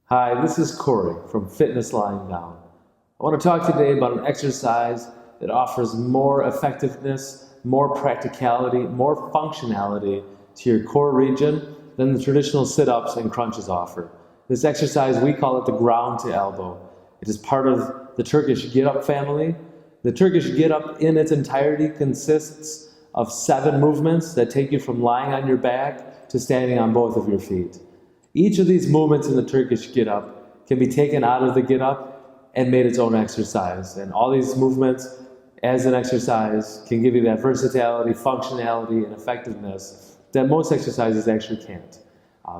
Hi, this is Corey from Fitness Lying Down. I want to talk today about an exercise that offers more effectiveness, more practicality, more functionality to your core region than the traditional sit-ups and crunches offer. This exercise, we call it the ground to elbow. It is part of the Turkish Getup family. The Turkish Getup in its entirety consists of 7 movements that take you from lying on your back to standing on both of your feet. Each of these movements in the Turkish Getup can be taken out of the Getup and made its own exercise. And all these movements as an exercise can give you that versatility, functionality, and effectiveness that most exercises actually can't.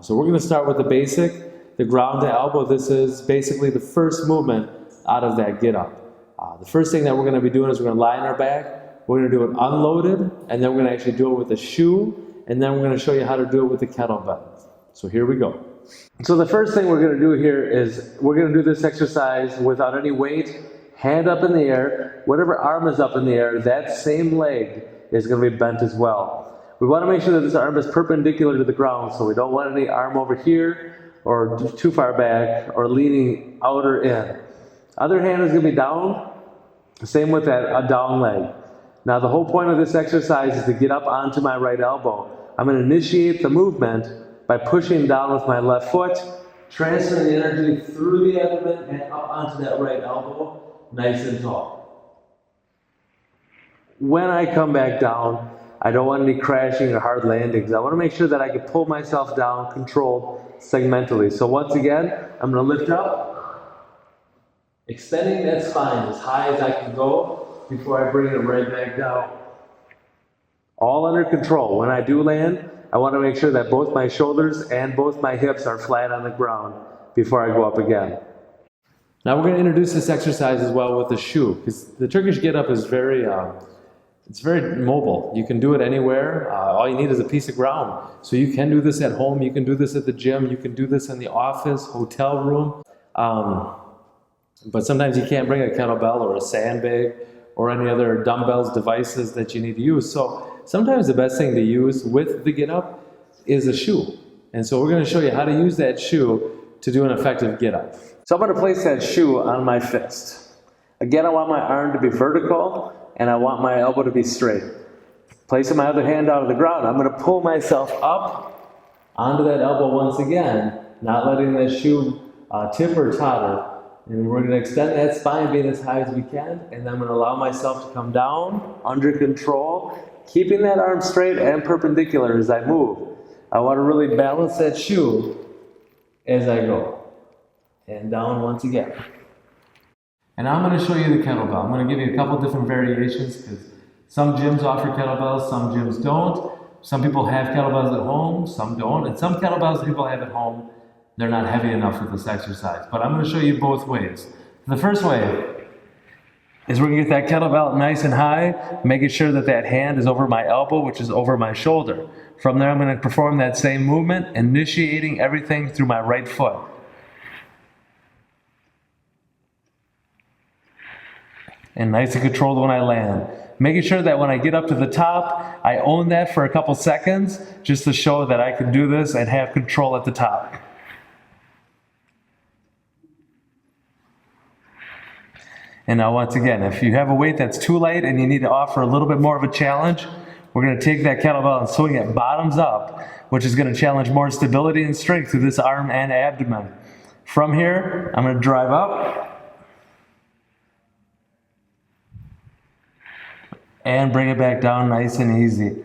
So we're going to start with the basic, the ground to elbow. This is basically the first movement out of that Getup. The first thing that we're going to be doing is we're going to lie on our back, we're going to do it unloaded, and then we're going to actually do it with a shoe, and then we're going to show you how to do it with the kettlebell. So here we go. So the first thing we're going to do here is we're going to do this exercise without any weight, hand up in the air. Whatever arm is up in the air, that same leg is going to be bent as well. We want to make sure that this arm is perpendicular to the ground, so we don't want any arm over here or too far back or leaning out or in. Other hand is going to be down, same with that, a down leg. Now the whole point of this exercise is to get up onto my right elbow. I'm going to initiate the movement by pushing down with my left foot, transferring the energy through the abdomen and up onto that right elbow, nice and tall. When I come back down, I don't want any crashing or hard landings. I want to make sure that I can pull myself down, controlled, segmentally. So once again, I'm going to lift up, extending that spine as high as I can go before I bring it right back down. All under control. When I do land, I want to make sure that both my shoulders and both my hips are flat on the ground before I go up again. Now we're going to introduce this exercise as well with the shoe, because the Turkish Getup is very mobile. You can do it anywhere. All you need is a piece of ground. So you can do this at home, you can do this at the gym, you can do this in the office, hotel room. But sometimes you can't bring a kettlebell or a sandbag or any other dumbbells, devices that you need to use. So sometimes the best thing to use with the Getup is a shoe. And so we're going to show you how to use that shoe to do an effective Getup. So I'm going to place that shoe on my fist. Again, I want my arm to be vertical and I want my elbow to be straight. Placing my other hand out of the ground, I'm going to pull myself up onto that elbow once again, not letting that shoe tip or totter. And we're going to extend that spine being as high as we can, and then I'm going to allow myself to come down under control, keeping that arm straight and perpendicular as I move. I want to really balance that shoe as I go. And down once again. And now I'm going to show you the kettlebell. I'm going to give you a couple different variations because some gyms offer kettlebells, some gyms don't. Some people have kettlebells at home, some don't. And some kettlebells that people have at home, they're not heavy enough for this exercise. But I'm going to show you both ways. The first way is we're going to get that kettlebell nice and high, making sure that that hand is over my elbow, which is over my shoulder. From there, I'm going to perform that same movement, initiating everything through my right foot. And nice and controlled when I land. Making sure that when I get up to the top, I own that for a couple seconds, just to show that I can do this and have control at the top. And now once again, if you have a weight that's too light and you need to offer a little bit more of a challenge, we're going to take that kettlebell and swing it bottoms up, which is going to challenge more stability and strength through this arm and abdomen. From here, I'm going to drive up and bring it back down nice and easy.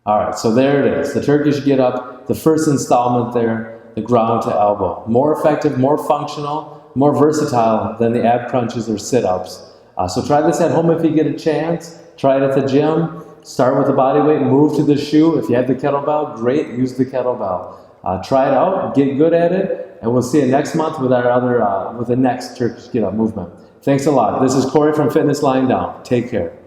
All right, so there it is, the Turkish Getup, the first installment there, the ground to elbow. More effective, more functional, more versatile than the ab crunches or sit-ups. So try this at home if you get a chance. Try it at the gym. Start with the body weight, move to the shoe. If you have the kettlebell, great, use the kettlebell. Try it out, get good at it, and we'll see you next month with with the next Turkish Getup movement. Thanks a lot. This is Corey from Fitness Lying Down. Take care.